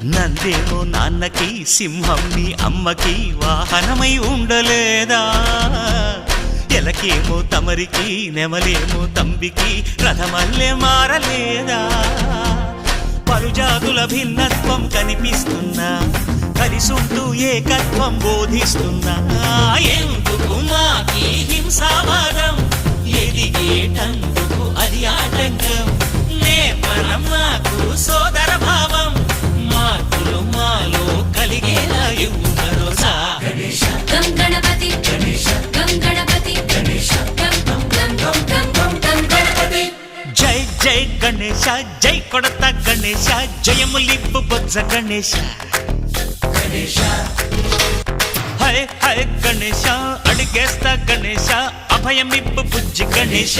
నందేమో నాన్నకి సింహం నీ అమ్మకి వాహనమై ఉండలేదా ఎలకేమో తమరికి నెమలేమో తంబికి రథమల్లే మారలేదా పలుజాతుల భిన్నత్వం కనిపిస్తున్నా కలిసుంటూ ఏకత్వం బోధిస్తున్నా ఎందుకు మాకి హింసావాదం ఎదిగేటందుకు అది ఆటంకం నేపరం మాకు సోదర భావం మార్పులు మాలో కలిగేలా ఇవ్వు భరోసా గం గణపతి గం గణపతి గం గణపతి జై జై గణేశ జై కొడత గణేశ జయములిప్పు బొజ్జ గణేశ హై హై గణేశ అడిగేస్తా గణేశ అభయమిప్పు బుజ్జి గణేశ